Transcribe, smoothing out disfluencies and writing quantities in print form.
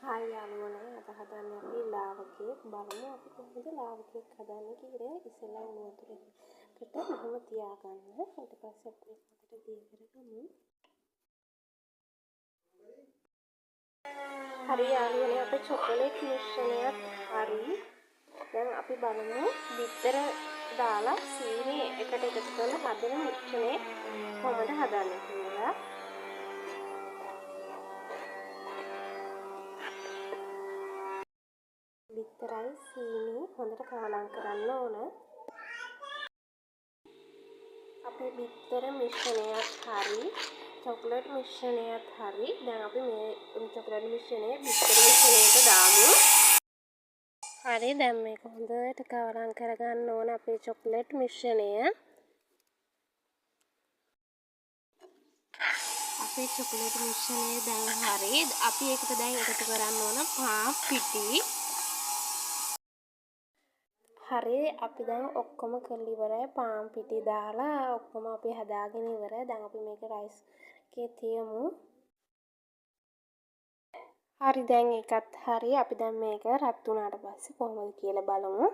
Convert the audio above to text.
Hi යාළුවනේ අද හදන්නේ අපි ලාව කේක් බලමු අපි කොහොමද ලාව කේක් හදන්නේ කියලා. ඉස්සෙල්ලා උණු වතුරකට මෙහෙම තියාගන්න. ඊට පස්සේ අපි මේකට දිය කරගමු. හරි යාළුවනේ අපේ චොකලේට් මිශ්‍රණයත් හරි. දැන් අපි බලමු බිත්තර දාලා සීනි එකට එකතු කරලා හදන මිශ්‍රණය කොහොමද හදන්නේ කියලා. බිත්තරයි සීනි හොඳට කවලම් කරන්න ඕන. අපේ බිත්තර මිශ්‍රණයත් හරි, චොකලේට් මිශ්‍රණයත් හරි. දැන් අපි මේ චොකලේට් මිශ්‍රණය බිත්තර මිශ්‍රණයට දාමු. හරි දැන් මේක හොඳට කවලම් කරගන්න ඕන අපේ චොකලේට් මිශ්‍රණය. අපේ චොකලේට් මිශ්‍රණය දැන් හරි. අපි ඒකට දැන් එකතු කරන්න ඕන පාන් පිටි. හරි අපි දැන් ඔක්කොම කරලා ඉවරයි. පාන් පිටි දාලා ඔක්කොම අපි හදාගෙන ඉවරයි. දැන් අපි මේක රයිස් එකේ තියමු. හරි දැන් ඒකත් හරි. අපි දැන් මේක රත් වුණාට පස්සේ කොහොමද කියලා බලමු.